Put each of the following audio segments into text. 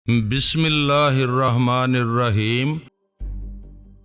بسم اللہ الرحمن الرحیم۔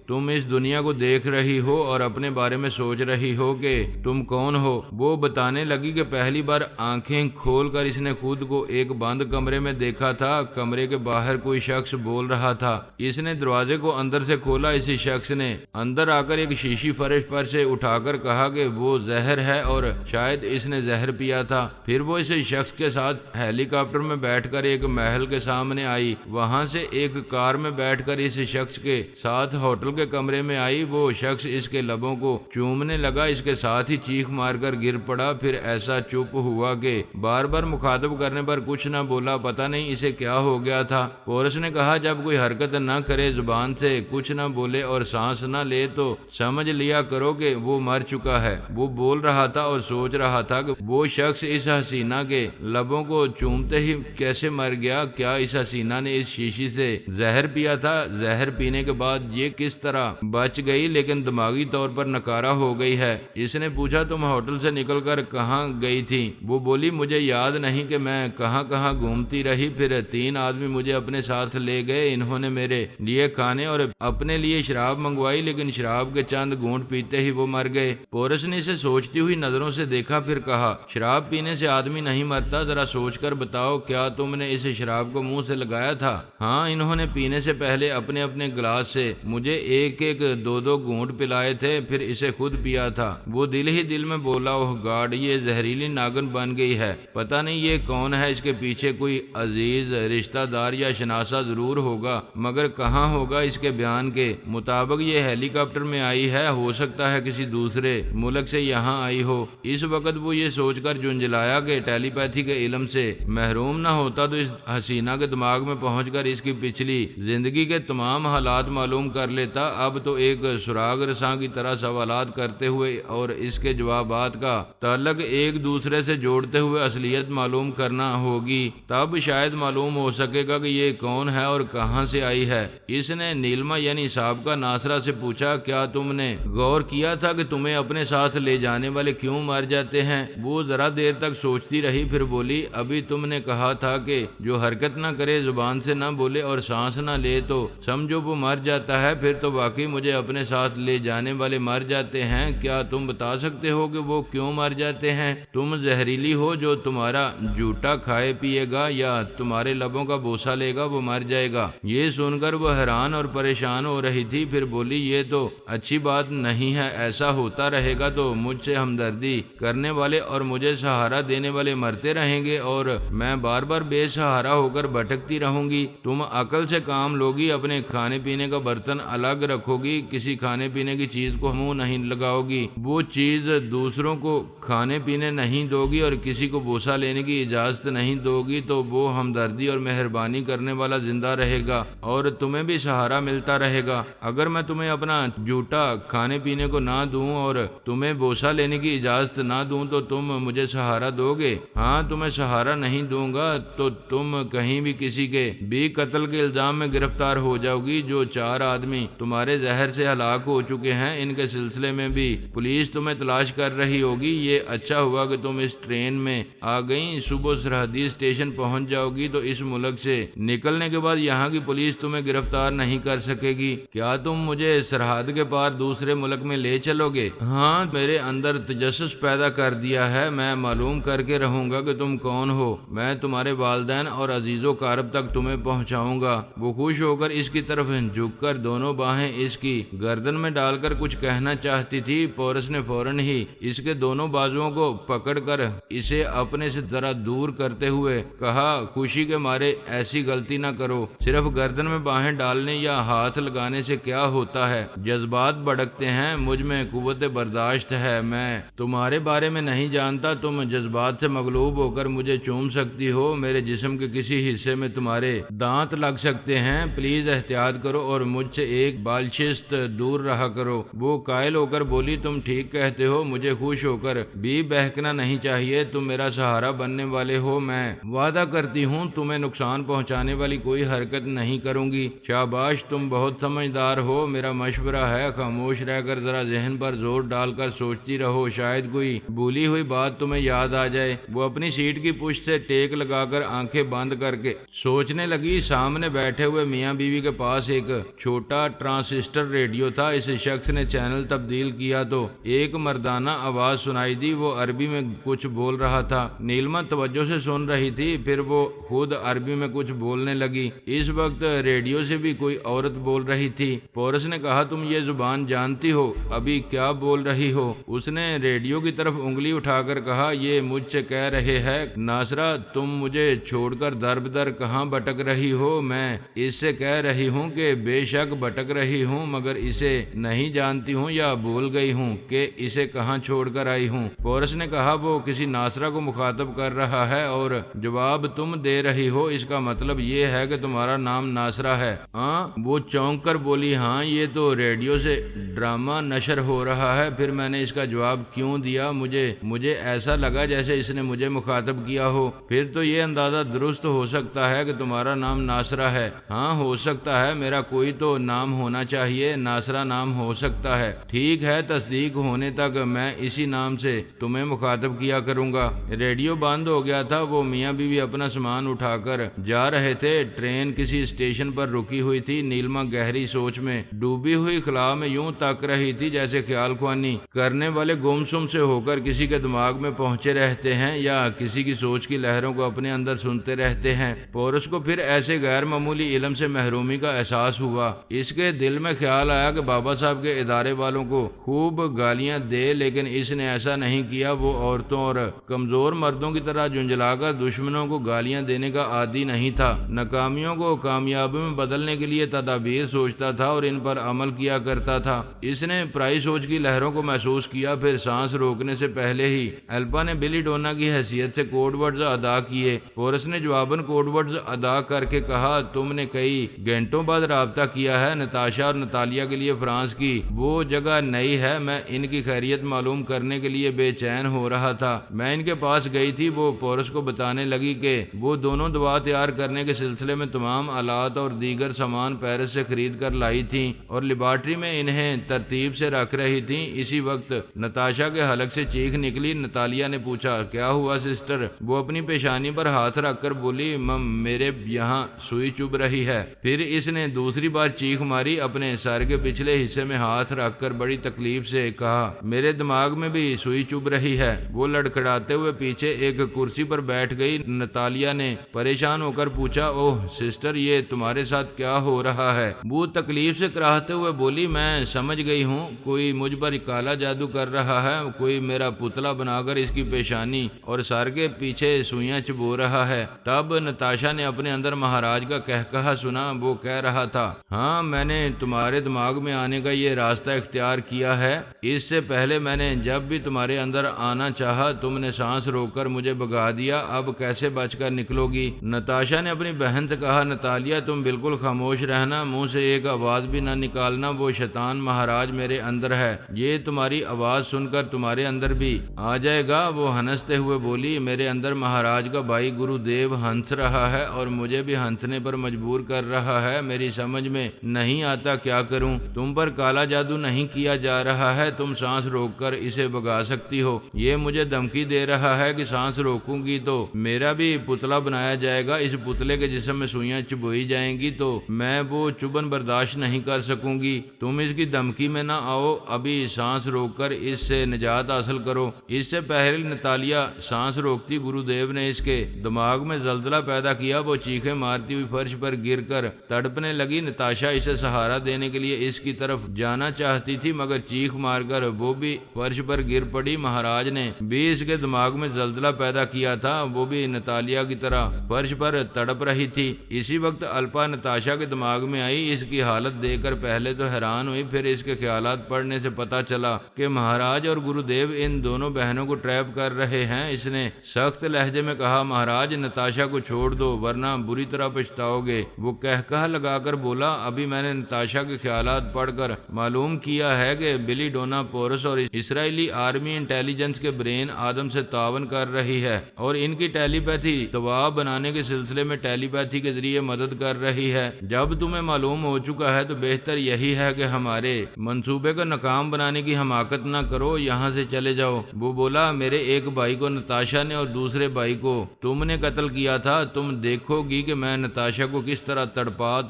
تم اس دنیا کو دیکھ رہی ہو اور اپنے بارے میں سوچ رہی ہو کہ تم کون ہو۔ وہ بتانے لگی کہ پہلی بار آنکھیں کھول کر اس نے خود کو ایک بند کمرے میں دیکھا تھا۔ کمرے کے باہر کوئی شخص بول رہا تھا۔ اس نے دروازے کو اندر سے کھولا۔ اسی شخص نے اندر آ کر ایک شیشی فرش پر سے اٹھا کر کہا کہ وہ زہر ہے اور شاید اس نے زہر پیا تھا۔ پھر وہ اسی شخص کے ساتھ ہیلی کاپٹر میں بیٹھ کر ایک محل کے سامنے آئی۔ وہاں سے ایک کار میں بیٹھ کر اس شخص کے ساتھ ہوٹل کے کمرے میں آئی۔ وہ شخص اس کے لبوں کو چومنے لگا، اس کے ساتھ ہی چیخ مار کر گر پڑا۔ پھر ایسا چپ ہوا کہ بار بار مخاطب کرنے پر کچھ نہ بولا۔ پتہ نہیں اسے کیا ہو گیا تھا۔ پورس نے کہا جب کوئی حرکت نہ کرے، زبان سے کچھ نہ بولے اور سانس نہ لے تو سمجھ لیا کرو کہ وہ مر چکا ہے۔ وہ بول رہا تھا اور سوچ رہا تھا کہ وہ شخص اس حسینہ کے لبوں کو چومتے ہی کیسے مر گیا۔ کیا اس حسینہ نے اس شیشی سے زہر پیا تھا؟ زہر پینے کے بعد یہ کس طرح بچ گئی، لیکن دماغی طور پر ناکارہ ہو گئی ہے۔ اس نے پوچھا تم ہوٹل سے نکل کر کہاں گئی تھی؟ وہ بولی مجھے یاد نہیں کہ میں کہاں کہاں گھومتی رہی۔ پھر 3 آدمی مجھے اپنے ساتھ لے گئے۔ انہوں نے میرے لیے کھانے اور اپنے لیے شراب منگوائی، لیکن شراب کے چند گھونٹ پیتے ہی وہ مر گئے۔ پورس نے اسے سوچتی ہوئی نظروں سے دیکھا، پھر کہا شراب پینے سے آدمی نہیں مرتا، ذرا سوچ کر بتاؤ کیا تم نے اس شراب کو منہ سے لگایا تھا؟ ہاں، انہوں نے پینے سے پہلے اپنے اپنے گلاس سے مجھے ایک 2 گھونٹ پلائے تھے، پھر اسے خود پیا تھا۔ وہ دل ہی دل میں بولا اوہ گاڈ، یہ زہریلی ناگن بن گئی ہے۔ پتہ نہیں یہ کون ہے، اس کے پیچھے کوئی عزیز رشتہ دار یا شناسہ ضرور ہوگا، مگر کہاں ہوگا؟ اس کے بیان کے مطابق یہ ہیلی کاپٹر میں آئی ہے، ہو سکتا ہے کسی دوسرے ملک سے یہاں آئی ہو۔ اس وقت وہ یہ سوچ کر جھنجھلایا کہ ٹیلی پیتھی کے علم سے محروم نہ ہوتا تو اس حسینہ کے دماغ میں پہنچ کر اس کی پچھلی زندگی کے تمام حالات معلوم کر لیتا۔ اب تو ایک سراغ رساں کی طرح سوالات کرتے ہوئے اور اس کے جوابات کا تعلق ایک دوسرے سے جوڑتے ہوئے اصلیت معلوم کرنا ہوگی، تب شاید معلوم ہو سکے گا کہ یہ کون ہے اور کہاں سے آئی ہے۔ اس نے نیلما یعنی سابقہ ناصرہ سے پوچھا کیا تم نے غور کیا تھا کہ تمہیں اپنے ساتھ لے جانے والے کیوں مر جاتے ہیں؟ وہ ذرا دیر تک سوچتی رہی، پھر بولی ابھی تم نے کہا تھا کہ جو حرکت نہ کرے، زبان سے نہ بولے اور سانس نہ لے تو سمجھو وہ مر جاتا ہے۔ پھر تو واقعی مجھے اپنے ساتھ لے جانے والے مر جاتے ہیں۔ کیا تم بتا سکتے ہو کہ وہ کیوں مر جاتے ہیں؟ تم زہریلی ہو، جو تمہارا جھوٹا کھائے پیے گا یا تمہارے لبوں کا بوسہ لے گا وہ مر جائے گا۔ یہ سن کر وہ حیران اور پریشان ہو رہی تھی، پھر بولی یہ تو اچھی بات نہیں ہے، ایسا ہوتا رہے گا تو مجھ سے ہمدردی کرنے والے اور مجھے سہارا دینے والے مرتے رہیں گے اور میں بار بار بے سہارا ہو کر بھٹکتی رہوں گی۔ تم عقل سے کام لوگی، اپنے کھانے پینے کا برتن الگ رکھو گی، کسی کھانے پینے کی چیز کو منہ نہیں لگاؤ گی، وہ چیز دوسروں کو کھانے پینے نہیں دو گی اور کسی کو بوسہ لینے کی اجازت نہیں دو گی، تو وہ ہمدردی اور مہربانی کرنے والا زندہ رہے گا اور تمہیں بھی سہارا ملتا رہے گا۔ اگر میں تمہیں اپنا جھوٹا کھانے پینے کو نہ دوں اور تمہیں بوسہ لینے کی اجازت نہ دوں تو تم مجھے سہارا دو گے؟ ہاں، تمہیں سہارا نہیں دوں گا تو تم کہیں بھی کسی کے بھی قتل کے الزام میں گرفتار ہو جاؤ گی۔ جو 4 آدمی تمہارے زہر سے ہلاک ہو چکے ہیں، ان کے سلسلے میں بھی پولیس تمہیں تلاش کر رہی ہوگی۔ یہ اچھا ہوا کہ تم اس ٹرین میں آ گئیں، صبح سرحدی اسٹیشن پہنچ جاؤ گی تو اس ملک سے نکلنے کے بعد یہاں کی پولیس تمہیں گرفتار نہیں کر سکے گی۔ کیا تم مجھے سرحد کے پار دوسرے ملک میں لے چلو گے؟ ہاں، میرے اندر تجسس پیدا کر دیا ہے، میں معلوم کر کے رہوں گا کہ تم کون ہو۔ میں تمہارے والدین اور عزیز و اقارب تک تمہیں پہنچاؤں گا۔ وہ خوش ہو کر اس کی طرف جھک کر دونوں باہیں اس کی گردن میں ڈال کر کچھ کہنا چاہتی تھی۔ پورس نے فوراً ہی اس کے دونوں بازوؤں کو پکڑ کر اسے اپنے سے ذرا دور کرتے ہوئے کہا خوشی کے مارے ایسی غلطی نہ کرو، صرف گردن میں باہیں ڈالنے یا ہاتھ لگانے سے کیا ہوتا ہے؟ جذبات بھڑکتے ہیں، مجھ میں قوت برداشت ہے، میں تمہارے بارے میں نہیں جانتا۔ تم جذبات سے مغلوب ہو کر مجھے چوم سکتی ہو، میرے جسم کے کسی حصے میں تمہارے دانت لگ سکتے ہیں۔ پلیز احتیاط کرو اور مجھ سے ایک بالشست دور رہا کرو۔ وہ قائل ہو کر بولی تم ٹھیک کہتے ہو، مجھے خوش ہو کر بھی بہکنا نہیں چاہیے، تم میرا سہارا بننے والے ہو، میں وعدہ کرتی ہوں تمہیں نقصان پہنچانے والی کوئی حرکت نہیں کروں گی۔ شاباش، تم بہت سمجھدار ہو، میرا مشورہ ہے خاموش رہ کر ذرا ذہن پر زور ڈال کر سوچتی رہو، شاید کوئی بھولی ہوئی بات تمہیں یاد آ جائے۔ وہ اپنی سیٹ کی پشت سے ٹیک لگا کر آنکھیں بند کر کے سوچنے لگی۔ سامنے بیٹھے ہوئے میاں بیوی کے پاس ایک چھوٹا ٹرانسسٹر ریڈیو تھا۔ اس شخص نے چینل تبدیل کیا تو ایک مردانہ آواز سنائی دی، وہ عربی میں کچھ بول رہا تھا۔ نیلما توجہ سے سن رہی تھی، پھر وہ خود عربی میں کچھ بولنے لگی۔ اس وقت ریڈیو سے بھی کوئی عورت بول رہی تھی۔ پورس نے کہا تم یہ زبان جانتی ہو، ابھی کیا بول رہی ہو؟ اس نے ریڈیو کی طرف انگلی اٹھا کر کہا یہ مجھ سے کہہ رہے ہے ناصرہ تم مجھے چھوڑ کر در بدر کہاں بھٹک رہی ہو؟ میں اس سے کہہ رہی ہوں کہ بے شک بھٹک رہی ہوں، مگر اسے نہیں جانتی ہوں یا بھول گئی ہوں کہ اسے کہاں چھوڑ کر آئی ہوں۔ پورس نے کہا وہ کسی ناصرہ کو مخاطب کر رہا ہے اور جواب تم دے رہی ہو، اس کا مطلب یہ ہے کہ تمہارا نام ناصرہ ہے؟ ہاں، وہ چونک کر بولی ہاں، یہ تو ریڈیو سے ڈرامہ نشر ہو رہا ہے، پھر میں نے اس کا جواب کیوں دیا؟ مجھے ایسا لگا جیسے اس نے مجھے مخاطب کیا ہو۔ پھر تو یہ اندازہ درست ہو سکتا ہے کہ تمہارا نام ناصرہ ہے۔ ہاں ہو سکتا ہے، میرا کوئی تو نام ہونا چاہیے، ناصرہ نام ہو سکتا ہے۔ ٹھیک ہے، تصدیق ہونے تک میں اسی نام سے تمہیں مخاطب کیا کروں گا۔ ریڈیو بند ہو گیا تھا، وہ میاں بیوی اپنا سامان اٹھا کر جا رہے تھے۔ ٹرین کسی اسٹیشن پر رکی ہوئی تھی۔ نیلما گہری سوچ میں ڈوبی ہوئی خلا میں یوں تک رہی تھی جیسے خیال خوانی کرنے والے گمسم سے ہو کر کسی کے دماغ میں پہنچے رہتے ہیں یا کسی کی سوچ کی لہروں کو اپنے اندر سنتے رہتے ہیں۔ پورس کو پھر ایسے غیر معمولی علم سے محرومی کا احساس ہوا۔ اس کے دل میں خیال آیا کہ بابا صاحب کے ادارے والوں کو خوب گالیاں دے، لیکن اس نے ایسا نہیں کیا۔ وہ عورتوں اور کمزور مردوں کی طرح جھنجھلا کر دشمنوں کو گالیاں دینے کا عادی نہیں تھا۔ ناکامیوں کو کامیابی میں بدلنے کے لیے تدابیر سوچتا تھا اور ان پر عمل کیا کرتا تھا۔ اس نے پرائی سوچ کی لہروں کو محسوس کیا، پھر سانس روکنے سے پہلے ہی ایلپا نے بلی ڈونا کی حیثیت سے کوڈ ورڈز ادا کیے۔ پورس نے جواباً کوڈ ورڈز ادا کر کے کہا تم نے کئی گھنٹوں بعد رابطہ کیا ہے، نتاشا اور نتالیا کے لیے فرانس کی وہ جگہ نئی ہے، میں ان کی خیریت معلوم کرنے کے لیے بے چین ہو رہا تھا۔ میں ان کے پاس گئی تھی، وہ پورس کو بتانے لگی کہ وہ دونوں دوا تیار کرنے کے سلسلے میں تمام آلات اور دیگر سامان پیرس سے خرید کر لائی تھیں اور لیبارٹری میں انہیں ترتیب سے رکھ رہی تھیں۔ اسی وقت نتاشا کے حلق سے چیخ نکلی۔ نتالیا نے پوچھا کیا ہوا سسٹر؟ وہ اپنی پیشانی پر ہاتھ رکھ کر بولی مم میرے یہاں سوئی چبھ رہی ہے۔ پھر اس نے دوسری بار چیخ ماری، اپنے سر کے پچھلے حصے میں ہاتھ رکھ کر بڑی تکلیف سے کہا میرے دماغ میں بھی سوئی چبھ رہی ہے۔ وہ لڑکھڑاتے ہوئے پیچھے ایک کرسی پر بیٹھ گئی۔ نتالیا نے پریشان ہو کر پوچھا اوہ سسٹر، یہ تمہارے ساتھ کیا ہو رہا ہے؟ وہ تکلیف سے کراہتے ہوئے بولی میں سمجھ گئی ہوں، کوئی مجھ پر کالا جادو کر رہا ہے، کوئی میرا پتلا بنا کر اس کی پیشانی اور سر کے پیچھے سوئیاں چبو رہا ہے۔ تب نتاشا نے اپنے اندر مہاراج کا کہکہا سنا۔ وہ کہہ رہا تھا ہاں میں نے تمہارے دماغ میں آنے کا یہ راستہ اختیار کیا ہے۔ اس سے پہلے میں نے جب بھی تمہارے اندر آنا چاہا تم نے سانس روک کر مجھے بھگا دیا، اب کیسے بچ کر نکلو گی؟ نتاشا نے اپنی بہن سے کہا نتالیا تم بالکل خاموش رہنا، منہ سے ایک آواز بھی نہ نکالنا، وہ شیطان مہاراج میرے اندر ہے، یہ تمہاری آواز سن کر تمہارے اندر بھی آ جائے گا۔ وہ ہنستے ہوئے بولی میرے اندر مہاراج کا بھائی گرو دیو ہنس رہا ہے اور مجھے بھی ہنسنے پر مجبور کر رہا ہے، میری سمجھ میں نہیں آتا کیا کروں۔ تم پر کالا جادو نہیں کیا جا رہا ہے، تم سانس روک کر اسے بھگا سکتی ہو۔ یہ مجھے دھمکی دے رہا ہے کہ سانس روکوں گی تو میرا بھی پتلا بنایا جائے گا، اس پتلے کے جسم میں سوئیاں چبوئی جائیں گی تو میں وہ چبھن برداشت نہیں کر سکوں گی۔ تم اس کی دھمکی میں نہ آؤ، ابھی سانس روک کر اس سے نجات حاصل کرو۔ اس سے پہلے نتالیا سانس روکتی گرو دیو نے اس کے دماغ میں زلزلہ پیدا کیا، وہ چیخیں مارتی ہوئی فرش پر گر کر تڑپنے لگی۔ نتاشا اسے سہارا دینے کے لیے اس کی طرف جانا چاہتی تھی مگر چیخ مار کر وہ بھی فرش پر گر پڑی۔ مہاراج نے بھی اس کے دماغ میں زلزلہ پیدا کیا تھا، وہ بھی نتالیا کی طرح فرش پر تڑپ رہی تھی۔ اسی وقت الپا نتاشا کے دماغ میں آئی، اس کی حالت دیکھ کر پہلے تو حیران ہوئی، پھر اس کے خیالات پڑھنے سے پتا چلا کہ مہاراج اور گرو دیو ان دونوں بہنوں کو ٹریپ کر رہے ہیں۔ اس نے سخت لہجے میں کہا مہاراج نتاشا کو چھوڑ دو ورنہ بری طرح پچھتاؤ گے۔ وہ کہکہا لگا کر بولا ابھی میں نے نتاشا کے خیالات پڑھ کر معلوم کیا ہے کہ بلی ڈونا پورس اور اسرائیلی آرمی انٹیلیجنس کے برین آدم سے تعاون کر رہی ہے اور ان کی ٹیلی پیتھی دوا بنانے کے سلسلے میں ٹیلی پیتھی کے ذریعے مدد کر رہی ہے۔ جب تمہیں معلوم ہو چکا ہے تو بہتر یہی ہے کہ ہمارے منصوبے کو ناکام بنانے کی حماقت نہ کرو، یہاں سے چلے جاؤ۔ وہ بولا، میرے ایک بھائی کو نتاشا نے اور دوسرے بھائی کو تم نے قتل کیا تھا، تم دیکھو گی کہ میں نتاشا کو کس طرح تڑپا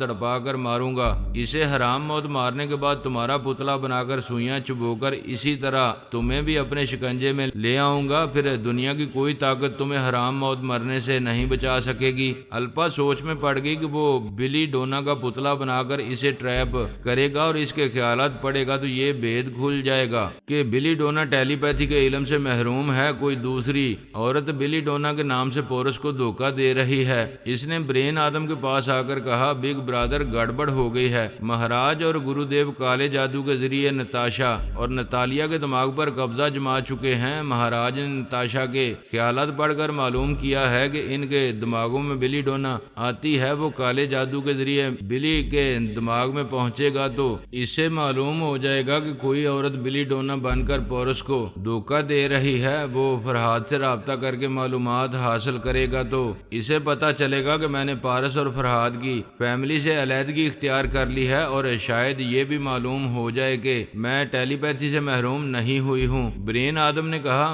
کر ماروں گا۔ اسے حرام موت مارنے کے بعد تمہارا پتلا بنا کر سوئیاں چبو کر اسی طرح تمہیں بھی اپنے شکنجے میں لے آؤں گا، پھر دنیا کی کوئی طاقت تمہیں حرام موت مرنے سے نہیں بچا سکے گی۔ الپا سوچ میں پڑ گئی کہ وہ بلی ڈونا کا پتلا بنا کر اسے ٹریپ کرے گا اور اس کے خیالات پڑے گا تو یہ بھید کھل جائے گا کہ بلی ڈونا ٹیلی پیتھی کے علم سے محروم ہے۔ کوئی دوسری عورت بلی ڈونا کے نام سے پورس کو دھوکہ دے رہی ہے۔ اس نے برین آدم کے پاس آ کر کہا، بگ برادر گڑبڑ ہو گئی ہے۔ مہاراج اور گرو دیو کالے جادو کے ذریعے نتاشا اور نتالیا کے دماغ پر قبضہ جما چکے ہیں۔ مہاراج نے نتاشا کے خیالات پڑھ کر معلوم کیا ہے کہ ان کے دماغوں میں بلی ڈونا آتی ہے۔ وہ کالے جادو کے ذریعے بلی کے دماغ میں پہنچے گا تو اس سے معلوم ہو جائے گا کہ کوئی عورت بلی ڈونا بن کر پورس کو دھوکہ دے رہی ہے۔ وہ فرحاد سے رابطہ کر کے معلومات حاصل کرے گا تو اسے پتا چلے گا کہ میں نے پارس اور فرحاد کی فیملی سے علیحدگی اختیار کر لی ہے، اور شاید یہ بھی معلوم ہو جائے کہ میں ٹیلی پیتھی سے محروم نہیں ہوئی ہوں۔ برین آدم نے کہا،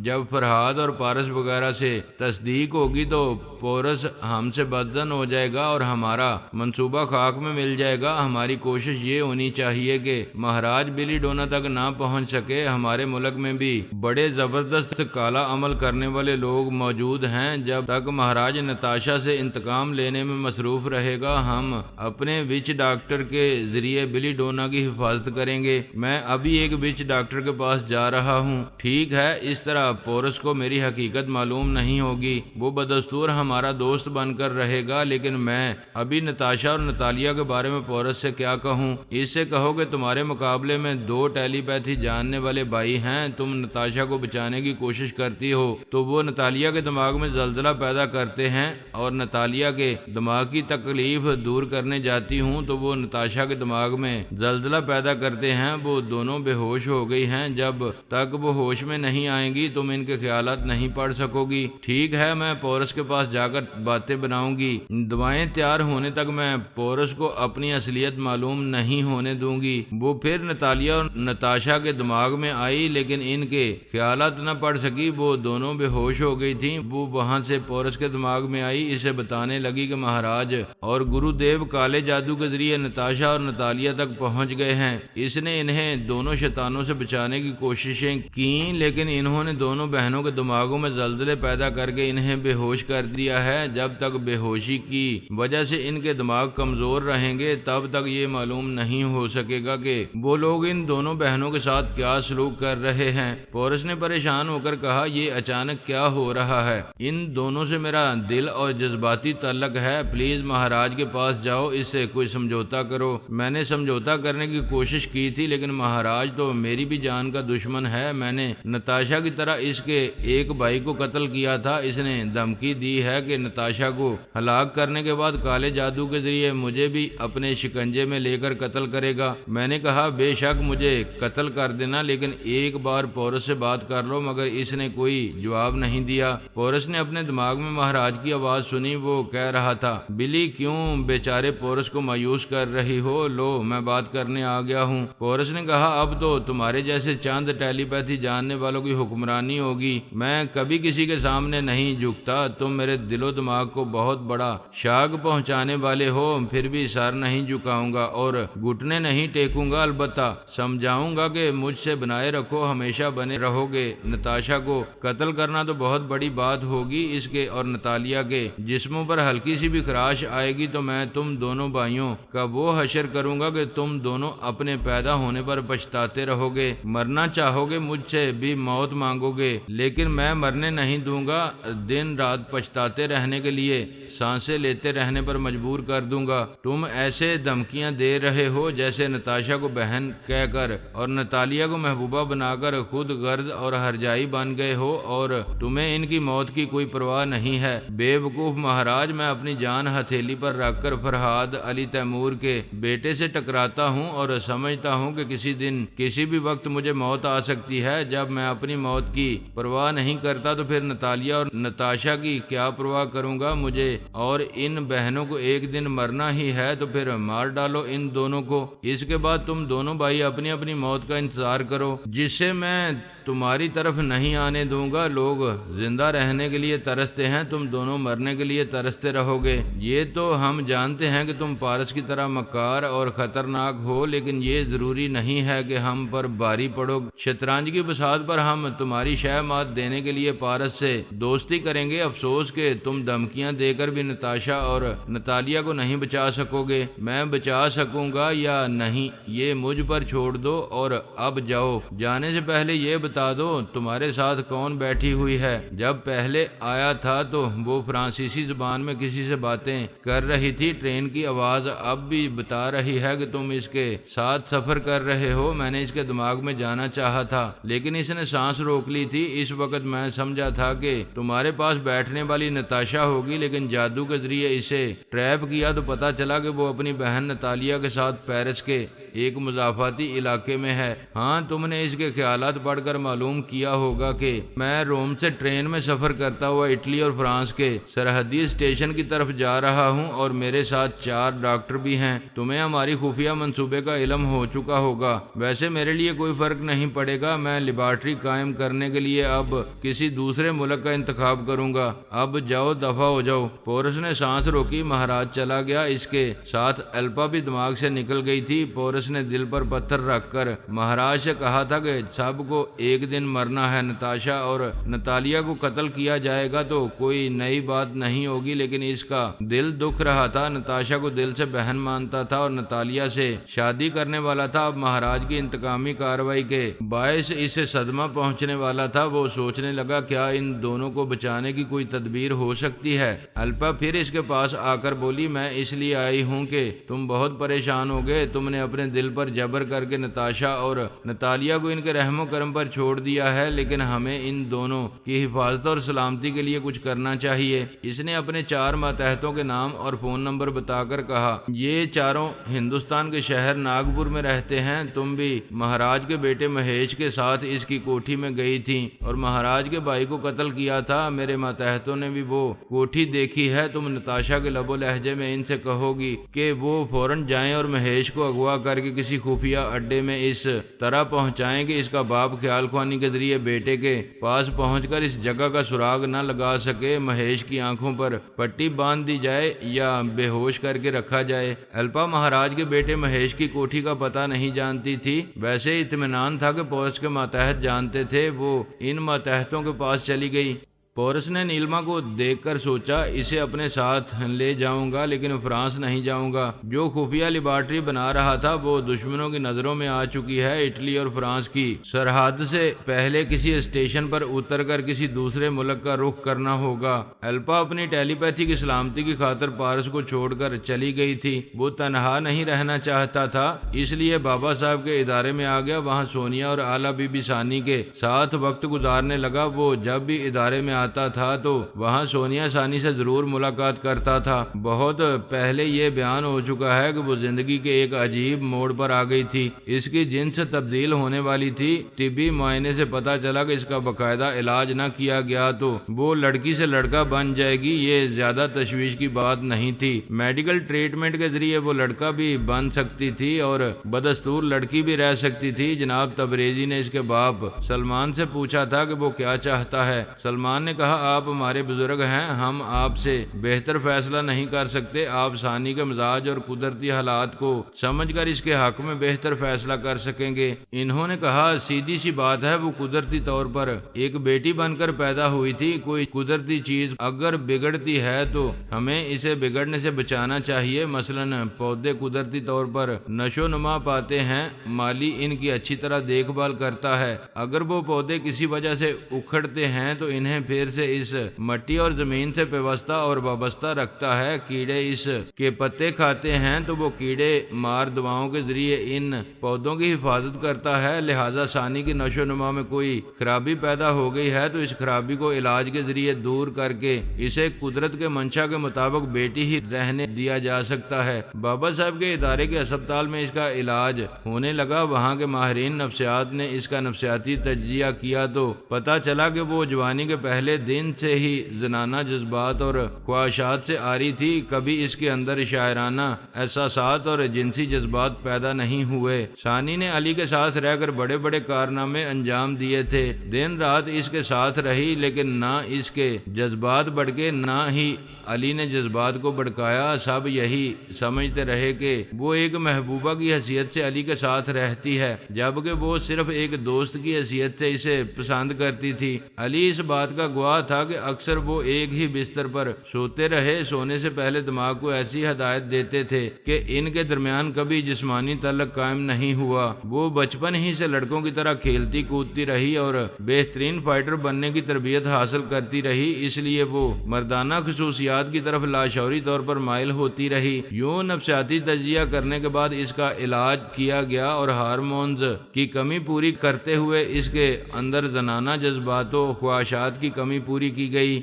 جب فرحاد اور پارس وغیرہ سے تصدیق ہوگی تو پورس ہم سے بدزن ہو جائے گا اور ہمارا منصوبہ خاک میں مل جائے گا۔ ہماری کوشش یہ ہونی چاہیے کہ مہاراج بلی ڈونا تک نہ پہنچ سکے۔ ہمارے ملک میں بھی بڑے زبردست کالا عمل کرنے والے لوگ موجود ہیں۔ جب تک مہاراج نتاشا سے انتقام لینے میں مصروف رہے گا، ہم اپنے وچ ڈاکٹر کے ذریعے بلی ڈونا کی حفاظت کریں گے۔ میں ابھی ایک وچ ڈاکٹر کے پاس جا رہا ہوں۔ ٹھیک ہے، اس طرح پورس کو میری حقیقت معلوم نہیں ہوگی۔ وہ بدستور ہمارا دوست بن کر رہے گا، لیکن میں ابھی نتاشا اور نتالیا کے بارے میں پورس سے کیا کہوں؟ اس سے کہو کہ تمہارے مقابلے میں 2 ٹیلی پیتھی جاننے والے بھائی ہیں۔ تم نتاشا کو بچانے کی کوشش کرتی ہو تو وہ نتالیا کے دماغ میں زلزلہ پیدا کرتے ہیں، اور نتالیا کے دماغ کی تکلیف دور کرنے جاتی ہوں تو وہ نتاشا کے دماغ میں زلزلہ پیدا کرتے ہیں۔ وہ دونوں بے ہوش ہو گئی ہیں۔ جب تک وہ ہوش میں نہیں آئیں گی تم ان کے خیالات نہیں پڑھ سکو گی۔ ٹھیک ہے، میں پورس کے پاس جا کر باتیں بناؤں گی۔ دوائیں تیار ہونے تک میں پورس کو اپنی اصلیت معلوم نہیں ہونے دوں گی۔ وہ پھر نتالیا اور نتاشا کے دماغ میں آئی، لیکن ان کے خیالات نہ پڑھ سکی۔ وہ دونوں بے ہوش ہو گئی تھیں۔ وہ وہاں سے پورس کے دماغ میں آئی، اسے بتانے لگی کہ مہاراج اور گرو دیو کالے جادو کے ذریعے نتاشا اور نتالیا تک پہنچ گئے ہیں۔ اس نے انہیں دونوں شیطانوں سے بچانے کی کوششیں کی، لیکن انہوں نے دونوں بہنوں کے دماغوں میں زلزلے پیدا کر کے انہیں بے ہوش کر دیا ہے۔ جب تک بے ہوشی کی وجہ سے ان کے دماغ کمزور رہیں گے تب تک یہ معلوم نہیں ہو سکے گا کہ وہ لوگ ان دونوں بہنوں کے ساتھ کیا سلوک کر رہے ہیں۔ پورس نے پریشان ہو کر کہا، یہ اچانک کیا ہو رہا ہے؟ ان دونوں سے میرا دل اور جذباتی تعلق ہے۔ پلیز مہاراج کے پاس جاؤ، اس سے کوئی سمجھوتا کرو۔ میں نے سمجھوتا کرنے کی کوشش کی تھی، لیکن مہاراج تو میری بھی جان کا دشمن ہے۔ میں نے نتاشا کی طرح اس کے ایک بھائی کو قتل کیا تھا۔ اس نے دھمکی دی ہے کہ نتاشا کو ہلاک کرنے کے بعد کالے جادو کے ذریعے مجھے بھی اپنے شکنجے میں لے کر قتل کرے گا۔ میں نے کہا، بے شک مجھے قتل کر دینا، لیکن ایک بار پورس سے بات کر لو، مگر اس نے کوئی جواب نہیں دیا۔ پورس نے اپنے دماغ میں مہاراج کی آواز سنی۔ وہ کہہ رہا تھا، بلی کیوں بیچارے پورس کو مایوس کر رہی ہو؟ لو، میں بات کرنے آ گیا ہوں۔ پورس نے کہا، اب تو تمہارے جیسے چند ٹیلی پیتھی جاننے والوں کی حکمرانی ہوگی۔ میں کبھی کسی کے سامنے نہیں جھکتا۔ تم میرے دل و دماغ کو بہت بڑا شاگ پہنچانے والے ہو، پھر بھی سر نہیں جھکاؤں گا اور گھٹنے نہیں ٹیکوں گا، البتہ سمجھاؤں گا کہ مجھ سے بنائے رکھو، ہمیشہ بنے رہو گے۔ نتاشا کو قتل کرنا تو بہت بڑی بات ہوگی۔ اس کے اور نتالیا کے جسموں پر ہلکی سی بھی خراش آئے گی تو میں تم دونوں بھائیوں کا وہ حشر کروں گا کہ تم دونوں اپنے پیدا ہونے پر پچھتاتے رہو گے۔ مرنا چاہو گے، مجھ سے بھی موت مانگو گے، لیکن میں مرنے نہیں دوں گا۔ دن رات پچھتاتے رہنے کے لیے سانسیں لیتے رہنے پر مجبور کر دوں گا۔ تم ایسے دھمکیاں دے رہے ہو جیسے نتاشا کو بہن کہہ کر اور نتالیا کو محبوبہ بنا کر خود غرض اور ہرجائی بن گئے ہو، اور تمہیں ان کی موت کی کوئی پرواہ نہیں ہے۔ بے وقوف مہاراج، میں اپنی جان ہتھیلی پر رکھ کر فرحاد، علی تیمور تیمور کے بیٹے سے ٹکراتا ہوں اور سمجھتا ہوں کہ کسی دن کسی بھی وقت مجھے موت آ سکتی ہے۔ جب میں اپنی موت کی پرواہ نہیں کرتا تو پھر نتالیہ اور نتاشا کی کیا پرواہ کروں گا؟ مجھے اور ان بہنوں کو ایک دن مرنا ہی ہے تو پھر مار ڈالو ان دونوں کو۔ اس کے بعد تم دونوں بھائی اپنی اپنی موت کا انتظار کرو، جس سے میں تمہاری طرف نہیں آنے دوں گا۔ لوگ زندہ رہنے کے لیے ترستے ہیں، تم دونوں مرنے کے لیے ترستے رہو گے۔ یہ تو ہم جانتے ہیں کہ تم پارس کی طرح مکار اور خطرناک ہو، لیکن یہ ضروری نہیں ہے کہ ہم پر بھاری پڑو۔ شطرنج کی بساط پر ہم تمہاری شہ مات دینے کے لیے پارس سے دوستی کریں گے۔ افسوس کہ تم دھمکیاں دے کر بھی نتاشا اور نتالیہ کو نہیں بچا سکو گے۔ میں بچا سکوں گا یا نہیں یہ مجھ پر چھوڑ دو، اور اب جاؤ۔ جانے سے پہلے یہ بتا دو تمہارے ساتھ کون بیٹھی ہوئی ہے؟ جب پہلے آیا تھا تو وہ فرانسیسی زبان میں کسی سے باتیں کر رہی تھی۔ ٹرین کی آواز اب بھی بتا رہی ہے کہ تم اس کے ساتھ سفر کر رہے ہو۔ میں نے اس کے دماغ میں جانا چاہا تھا لیکن اس نے سانس روک لی تھی۔ اس وقت میں سمجھا تھا کہ تمہارے پاس بیٹھنے والی نتاشا ہوگی، لیکن جادو کے ذریعے اسے ٹریپ کیا تو پتا چلا کہ وہ اپنی بہن نتالیہ کے ساتھ پیرس کے ایک مضافاتی علاقے میں ہے۔ ہاں، تم نے اس کے خیالات پڑھ کر معلوم کیا ہوگا کہ میں روم سے ٹرین میں سفر کرتا ہوا اٹلی اور فرانس کے سرحدی اسٹیشن کی طرف جا رہا ہوں، اور میرے ساتھ 4 ڈاکٹر بھی ہیں۔ تمہیں ہماری خفیہ منصوبے کا علم ہو چکا ہوگا۔ ویسے میرے لیے کوئی فرق نہیں پڑے گا، میں لیبارٹری قائم کرنے کے لیے اب کسی دوسرے ملک کا انتخاب کروں گا۔ اب جاؤ، دفع ہو جاؤ۔ پورس نے سانس روکی، مہاراج چلا گیا۔ اس کے ساتھ الپا بھی دماغ سے نکل گئی تھی۔ پورس نے دل پر پتھر رکھ کر مہاراج سے کہا تھا کہ سب کو ایک دن مرنا ہے۔ نتاشا اور نتالیہ کو قتل کیا جائے گا تو کوئی نئی بات نہیں ہوگی، لیکن اس کا دل دکھ رہا تھا۔ نتاشا کو دل سے بہن مانتا تھا اور نتالیہ سے شادی کرنے والا تھا۔ اب مہاراج کی انتقامی کارروائی کے باعث اسے صدمہ پہنچنے والا تھا۔ وہ سوچنے لگا کیا ان دونوں کو بچانے کی کوئی تدبیر ہو سکتی ہے؟ الپا پھر اس کے پاس آ کر بولی، میں اس لیے آئی ہوں کہ تم بہت پریشان ہو گئے۔ تم نے اپنے دل پر جبر کر کے نتاشا اور نتالیہ کو ان کے رحم و کرم پر چھوڑ دیا ہے، لیکن ہمیں ان دونوں کی حفاظت اور سلامتی کے لیے کچھ کرنا چاہیے۔ اس نے اپنے 4 ماتحتوں کے نام اور فون نمبر بتا کر کہا، یہ چاروں ہندوستان کے شہر ناگپور میں رہتے ہیں۔ تم بھی مہاراج کے بیٹے مہیش کے ساتھ اس کی کوٹھی میں گئی تھی اور مہاراج کے بھائی کو قتل کیا تھا۔ میرے ماتحتوں نے بھی وہ کوٹھی دیکھی ہے۔ تم نتاشا کے لب و لہجے میں ان سے کہو گی کہ وہ فوراً جائیں اور مہیش کو اغوا کر کے کسی خفیہ اڈے میں اس طرح پہنچائیں کہ اس کا باپ خیال خوانی کے ذریعے بیٹے کے پاس پہنچ کر اس جگہ کا سراغ نہ لگا سکے۔ مہیش کی آنکھوں پر پٹی باندھ دی جائے یا بے ہوش کر کے رکھا جائے۔ الپا مہاراج کے بیٹے مہیش کی کوٹھی کا پتہ نہیں جانتی تھی، ویسے اطمینان تھا کہ پورس کے ماتحت جانتے تھے۔ وہ ان ماتحتوں کے پاس چلی گئی۔ پورس نے نیلما کو دیکھ کر سوچا، اسے اپنے ساتھ لے جاؤں گا لیکن فرانس نہیں جاؤں گا۔ جو خفیہ لیبارٹری بنا رہا تھا وہ دشمنوں کی نظروں میں آ چکی ہے۔ اٹلی اور فرانس کی سرحد سے پہلے کسی اسٹیشن پر اتر کر کسی دوسرے ملک کا رخ کرنا ہوگا۔ الپا اپنی ٹیلی پیتھی کی سلامتی کی خاطر پارس کو چھوڑ کر چلی گئی تھی۔ وہ تنہا نہیں رہنا چاہتا تھا، اس لیے بابا صاحب کے ادارے میں آ گیا۔ وہاں سونیا اور اعلیٰ بی بی ثانی کے ساتھ وقت گزارنے لگا۔ وہ جب بھی ادارے میں آتا تھا تو وہاں سونیا ثانی سے ضرور ملاقات کرتا تھا۔ بہت پہلے یہ بیان ہو چکا ہے کہ وہ زندگی کے ایک عجیب موڑ پر آ گئی تھی۔ اس کی جنس تبدیل ہونے والی تھی۔ طبی معائنے سے پتا چلا کہ اس کا باقاعدہ علاج نہ کیا گیا تو وہ لڑکی سے لڑکا بن جائے گی۔ یہ زیادہ تشویش کی بات نہیں تھی۔ میڈیکل ٹریٹمنٹ کے ذریعے وہ لڑکا بھی بن سکتی تھی اور بدستور لڑکی بھی رہ سکتی تھی۔ جناب تبریزی نے اس کے باپ سلمان سے پوچھا تھا کہ وہ کیا چاہتا ہے۔ سلمان نے کہا، آپ ہمارے بزرگ ہیں، ہم آپ سے بہتر فیصلہ نہیں کر سکتے۔ آپ ثانی کے مزاج اور قدرتی حالات کو سمجھ کر اس کے حق میں بہتر فیصلہ کر سکیں گے۔ انہوں نے کہا، سیدھی سی بات ہے، وہ قدرتی طور پر ایک بیٹی بن کر پیدا ہوئی تھی۔ کوئی قدرتی چیز اگر بگڑتی ہے تو ہمیں اسے بگڑنے سے بچانا چاہیے۔ مثلاً پودے قدرتی طور پر نشو و نما پاتے ہیں، مالی ان کی اچھی طرح دیکھ بھال کرتا ہے۔ اگر وہ پودے کسی وجہ سے اکھڑتے ہیں تو انہیں پھر دیر سے اس مٹی اور زمین سے پیوستہ اور وابستہ رکھتا ہے۔ کیڑے اس کے پتے کھاتے ہیں تو وہ کیڑے مار دواؤں کے ذریعے ان پودوں کی حفاظت کرتا ہے، لہٰذا ثانی کی نشو و نما میں کوئی خرابی پیدا ہو گئی ہے تو اس خرابی کو علاج کے ذریعے دور کر کے اسے قدرت کے منشا کے مطابق بیٹی ہی رہنے دیا جا سکتا ہے۔ بابا صاحب کے ادارے کے ہسپتال میں اس کا علاج ہونے لگا۔ وہاں کے ماہرین نفسیات نے اس کا نفسیاتی تجزیہ کیا تو پتہ چلا کہ وہ جوانی کے پہلے دن سے ہی زنانہ جذبات اور خواہشات سے آری تھی، کبھی اس کے اندر شاعرانہ احساسات اور جنسی جذبات پیدا نہیں ہوئے۔ ثانی نے علی کے ساتھ رہ کر بڑے بڑے کارنامے انجام دیے تھے، دن رات اس کے ساتھ رہی، لیکن نہ اس کے جذبات بھڑکے نہ ہی علی نے جذبات کو بھڑکایا۔ سب یہی سمجھتے رہے کہ وہ ایک محبوبہ کی حیثیت سے علی کے ساتھ رہتی ہے، جبکہ وہ صرف ایک دوست کی حیثیت سے اسے پسند کرتی تھی۔ علی اس بات کا گواہ تھا کہ اکثر وہ ایک ہی بستر پر سوتے رہے، سونے سے پہلے دماغ کو ایسی ہدایت دیتے تھے کہ ان کے درمیان کبھی جسمانی تعلق قائم نہیں ہوا۔ وہ بچپن ہی سے لڑکوں کی طرح کھیلتی کودتی رہی اور بہترین فائٹر بننے کی تربیت حاصل کرتی رہی، اس لیے وہ مردانہ خصوصیات کی طرف لاشعوری طور پر مائل ہوتی رہی۔ یوں نفسیاتی تجزیہ کرنے کے بعد اس کا علاج کیا گیا اور ہارمونز کی کمی پوری کرتے ہوئے اس کے اندر زنانہ جذبات و خواہشات کی کمی پوری کی گئی۔